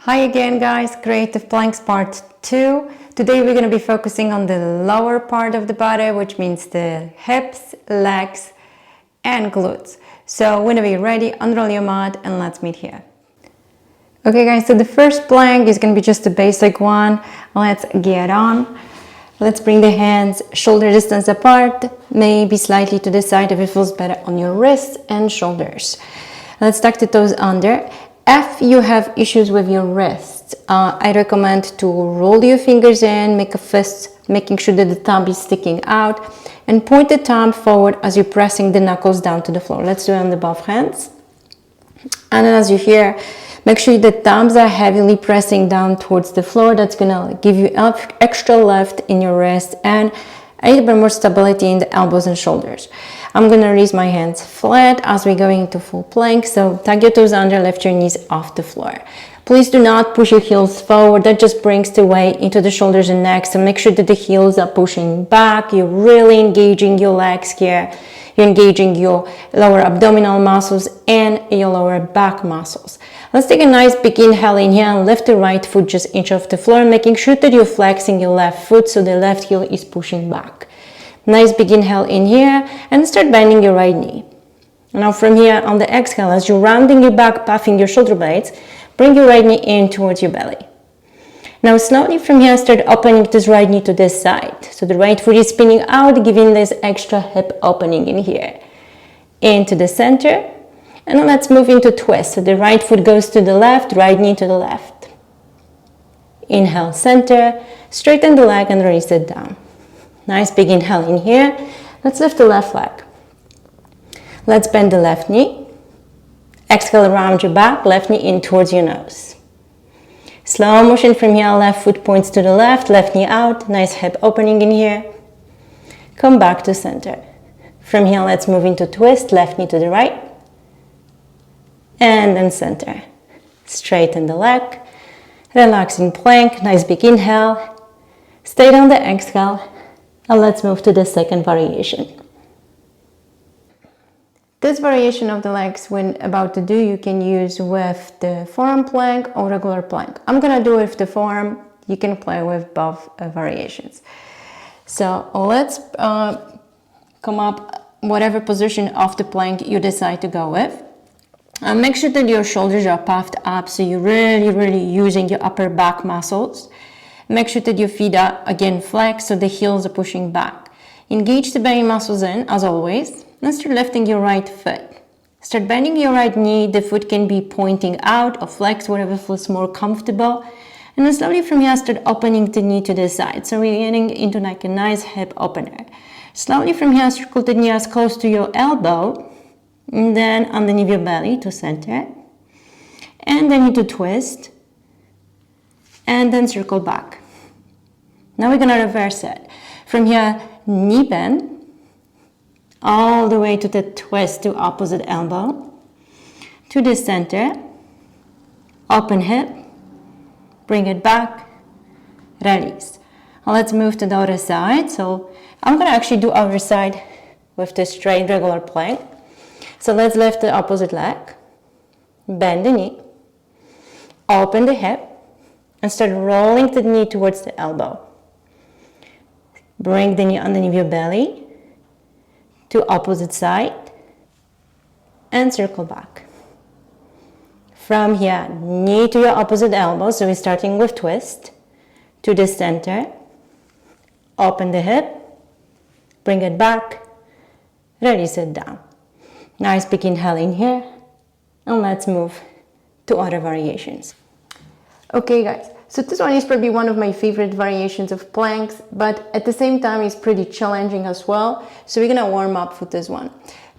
Hi again guys, Creative Planks Part 2. Today we're going to be focusing on the lower part of the body, which means the hips, legs and glutes. So when are you ready, unroll your mat and let's meet here. Okay guys, so the first plank is going to be just a basic one. Let's get on. Let's bring the hands shoulder distance apart, maybe slightly to the side if it feels better on your wrists and shoulders. Let's tuck the toes under. If you have issues with your wrists, I recommend to roll your fingers in, make a fist, making sure that the thumb is sticking out, and point the thumb forward as you're pressing the knuckles down to the floor. Let's do it on the both hands. And then as you hear, make sure the thumbs are heavily pressing down towards the floor. That's gonna give you extra lift in your wrist and a little bit more stability in the elbows and shoulders. I'm gonna raise my hands flat as we're going into full plank. So tuck your toes under, lift your knees off the floor. Please do not push your heels forward. That just brings the weight into the shoulders and neck. So make sure that the heels are pushing back. You're really engaging your legs here. You're engaging your lower abdominal muscles and your lower back muscles. Let's take a nice big inhale in here and lift the right foot just inch off the floor, making sure that you're flexing your left foot so the left heel is pushing back. Nice big inhale in here and start bending your right knee. Now from here on the exhale, as you're rounding your back, puffing your shoulder blades, bring your right knee in towards your belly. Now slowly from here, start opening this right knee to this side. So the right foot is spinning out, giving this extra hip opening in here. Into the center. And then let's move into twist. So the right foot goes to the left, right knee to the left. Inhale, center, straighten the leg and release it down. Nice big inhale in here. Let's lift the left leg. Let's bend the left knee. Exhale around your back, left knee in towards your nose. Slow motion from here, left foot points to the left, left knee out. Nice hip opening in here. Come back to center. From here, let's move into twist, left knee to the right. And then center. Straighten the leg. Relax in plank, nice big inhale. Stay on the exhale. And let's move to the second variation. This variation of the legs when about to do, you can use with the forearm plank or regular plank. I'm gonna do it with the forearm. You can play with both variations. So let's come up whatever position of the plank you decide to go with. Make sure that your shoulders are puffed up, so you're really using your upper back muscles. Make sure that your feet are again flexed, so the heels are pushing back. Engage the belly muscles in, as always. And start lifting your right foot. Start bending your right knee. The foot can be pointing out or flex, whatever feels more comfortable. And then slowly from here, start opening the knee to the side. So we're getting into like a nice hip opener. Slowly from here, circle the knee as close to your elbow. And then underneath your belly to center. And then into twist. And then circle back. Now we're gonna reverse it. From here, knee bend. All the way to the twist to opposite elbow. To the center. Open hip. Bring it back. Release. Now let's move to the other side. So I'm gonna actually do other side with the straight regular plank. So let's lift the opposite leg. Bend the knee. Open the hip. And start rolling the knee towards the elbow. Bring the knee underneath your belly to opposite side and circle back. From here, knee to your opposite elbow, so we're starting with twist, to the center, open the hip, bring it back, release it down. Nice big inhale in here, and let's move to other variations. Okay guys, so this one is probably one of my favorite variations of planks, but at the same time it's pretty challenging as well. So we're gonna warm up for this one.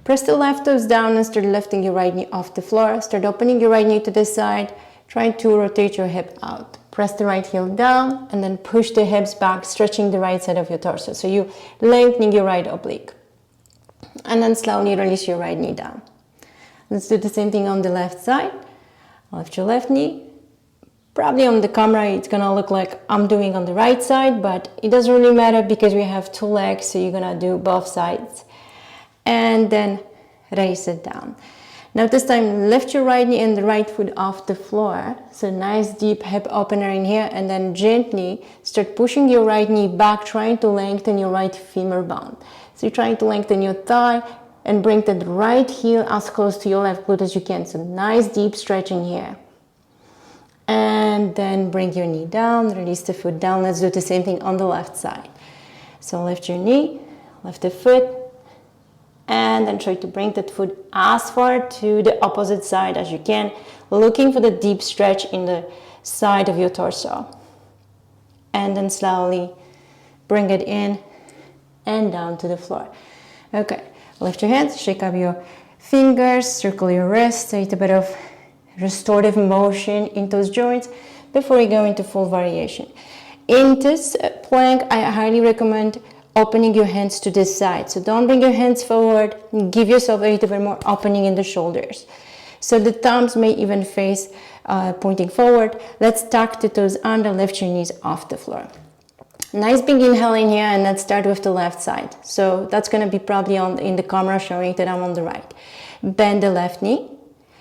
Press the left toes down and start lifting your right knee off the floor. Start opening your right knee to the side, trying to rotate your hip out. Press the right heel down and then push the hips back, stretching the right side of your torso. So you're lengthening your right oblique. And then slowly release your right knee down. Let's do the same thing on the left side. Lift your left knee. Probably on the camera it's gonna look like I'm doing on the right side, but it doesn't really matter because we have two legs, so you're gonna do both sides. And then raise it down. Now this time, lift your right knee and the right foot off the floor. So nice deep hip opener in here, and then gently start pushing your right knee back, trying to lengthen your right femur bone. So you're trying to lengthen your thigh and bring that right heel as close to your left glute as you can. So nice deep stretching here. And then bring your knee down, release the foot down. Let's do the same thing on the left side. So lift your knee, lift the foot, and then try to bring that foot as far to the opposite side as you can, looking for the deep stretch in the side of your torso. And then slowly bring it in and down to the floor. Okay, lift your hands, shake up your fingers, circle your wrists, create a bit of restorative motion in those joints before you go into full variation. In this plank, I highly recommend opening your hands to this side. So don't bring your hands forward, give yourself a little bit more opening in the shoulders. So the thumbs may even face pointing forward. Let's tuck the toes under, lift your knees off the floor. Nice big inhale in here, and let's start with the left side. So that's gonna be probably in the camera showing that I'm on the right. Bend the left knee.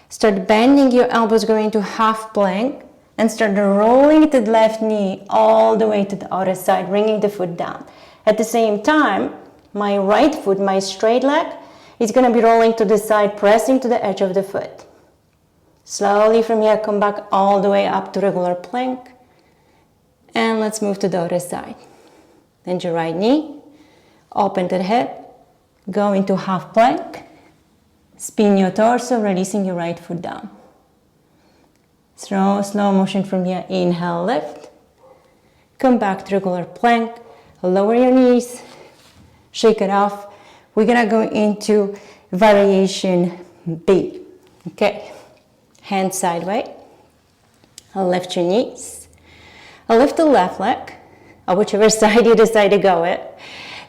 Start bending your elbows, going to half plank, and start rolling the left knee all the way to the other side, bringing the foot down. At the same time, my right foot, my straight leg, is going to be rolling to the side, pressing to the edge of the foot. Slowly from here, come back all the way up to regular plank. And let's move to the other side. Bend your right knee, open the hip, go into half plank, spin your torso, releasing your right foot down. Slow motion from here, inhale, lift. Come back to regular plank. Lower your knees, shake it off. We're gonna go into variation B. Okay, hands sideways. Lift your knees. Lift the left leg, or whichever side you decide to go with.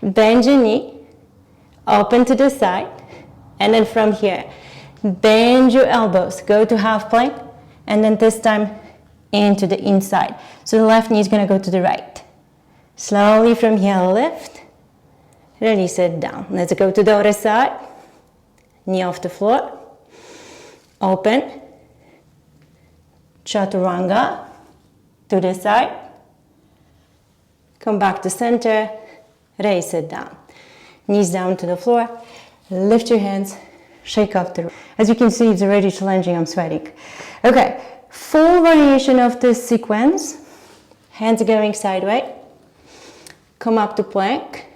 Bend your knee, open to the side, and then from here, bend your elbows, go to half plank, and then this time into the inside. So the left knee is gonna go to the right. Slowly from here, lift, release it down. Let's go to the other side. Knee off the floor, open, chaturanga, to the side, come back to center, raise it down. Knees down to the floor, lift your hands, shake off the room. As you can see, it's already challenging, I'm sweating. Okay, full variation of this sequence. Hands going sideways. Come up to plank.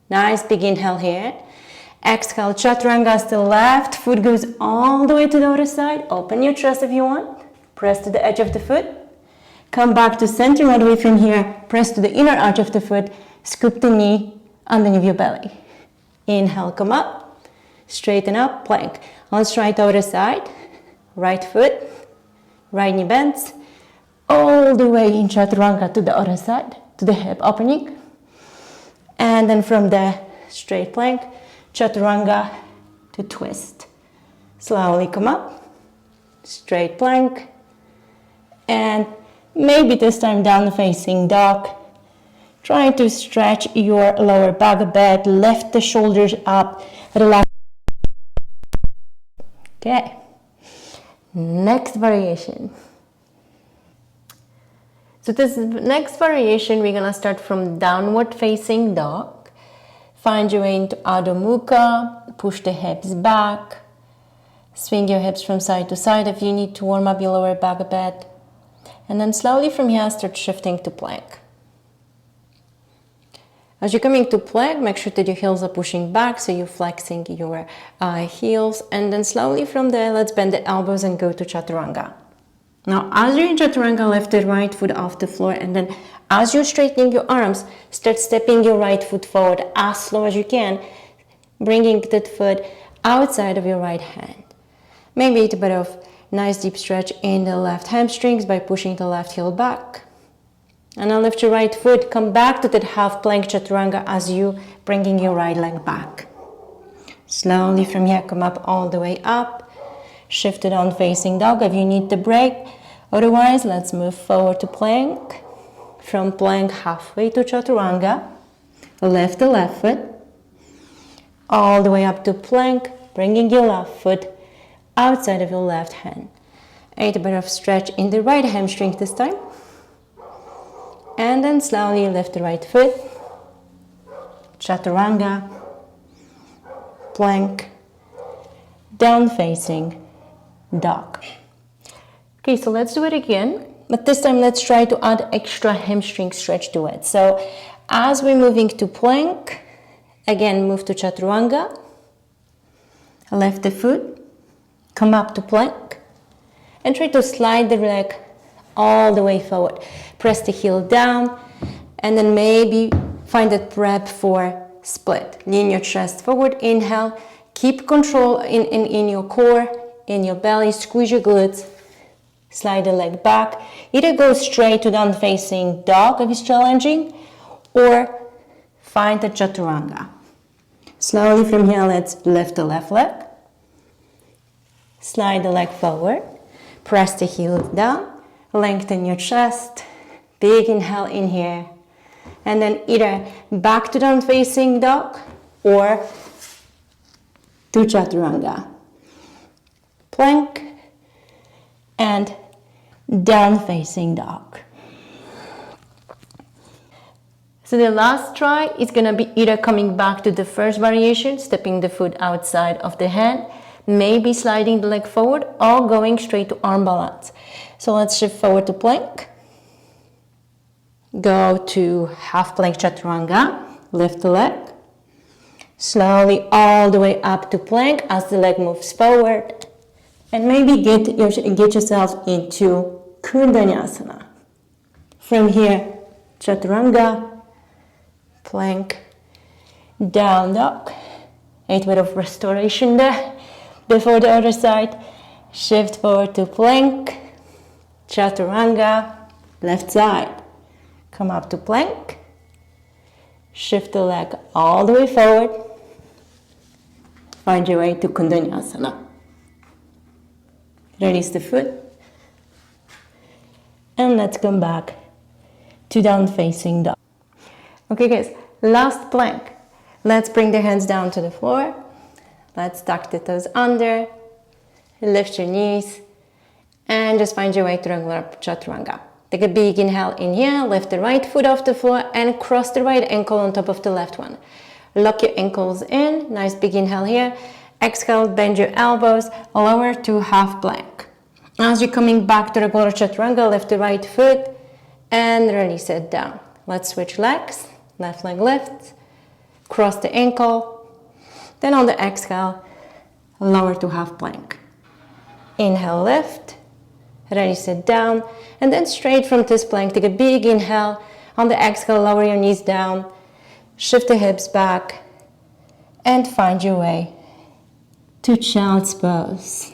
Nice big inhale here. Exhale, chaturanga, the left foot goes all the way to the other side. Open your chest if you want. Press to the edge of the foot. Come back to center right away from here. Press to the inner arch of the foot. Scoop the knee underneath your belly. Inhale, come up. Straighten up, plank. Let's try the other side. Right foot, right knee bends. All the way in chaturanga to the other side, to the hip opening. And then from there, straight plank, chaturanga to twist. Slowly come up, straight plank, and maybe this time down facing dog. Trying to stretch your lower back a bit, lift the shoulders up, relax. Okay, next variation. So this next variation, we're gonna start from downward facing dog. Find your way into Adho Mukha, push the hips back, swing your hips from side to side if you need to warm up your lower back a bit. And then slowly from here, start shifting to plank. As you're coming to plank, make sure that your heels are pushing back, so you're flexing your heels. And then slowly from there, let's bend the elbows and go to chaturanga. Now, as you're in chaturanga, lift the right foot off the floor, and then as you're straightening your arms, start stepping your right foot forward as slow as you can, bringing that foot outside of your right hand. Maybe a bit of nice deep stretch in the left hamstrings by pushing the left heel back. And now lift your right foot, come back to that half plank chaturanga as you bringing your right leg back. Slowly from here, come up all the way up. Shift it on facing dog if you need the break. Otherwise, let's move forward to plank. From plank halfway to chaturanga. Lift the left foot. All the way up to plank, bringing your left foot outside of your left hand. 8 bit of stretch in the right hamstring this time. And then slowly lift the right foot. Chaturanga. Plank. Down facing dog. Okay, so let's do it again. But this time let's try to add extra hamstring stretch to it. So as we're moving to plank, again move to chaturanga. Lift the foot. Come up to plank. And try to slide the leg all the way forward. Press the heel down. And then maybe find a prep for split. Lean your chest forward. Inhale. Keep control in your core, in your belly. Squeeze your glutes. Slide the leg back. Either go straight to down facing dog if it's challenging, or find the chaturanga. Slowly from here, let's lift the left leg. Slide the leg forward. Press the heel down. Lengthen your chest. Big inhale in here. And then either back to down facing dog or to chaturanga. Plank and down facing dog. So the last try is gonna be either coming back to the first variation, stepping the foot outside of the hand, maybe sliding the leg forward, or going straight to arm balance. So let's shift forward to plank. Go to half plank chaturanga, lift the leg. Slowly all the way up to plank as the leg moves forward. And maybe get yourself into Kundanyasana. From here, chaturanga, plank, down dog. 8 bit of restoration there. Before the other side, shift forward to plank, chaturanga, left side. Come up to plank. Shift the leg all the way forward. Find your way to Kundanyasana. Release the foot. And let's come back to down facing dog. Okay guys, last plank. Let's bring the hands down to the floor. Let's tuck the toes under. Lift your knees. And just find your way to regular chaturanga. Take a big inhale in here. Lift the right foot off the floor and cross the right ankle on top of the left one. Lock your ankles in. Nice big inhale here. Exhale, bend your elbows, lower to half plank. As you're coming back to regular chaturanga, lift the right foot and release it down. Let's switch legs. Left leg lifts, cross the ankle. Then on the exhale, lower to half plank. Inhale, lift, release it down. And then straight from this plank, take a big inhale. On the exhale, lower your knees down. Shift the hips back and find your way to child's pose.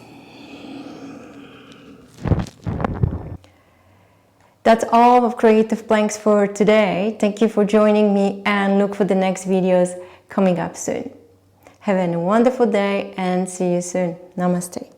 That's all of Creative Planks for today. Thank you for joining me and look for the next videos coming up soon. Have a wonderful day and see you soon. Namaste.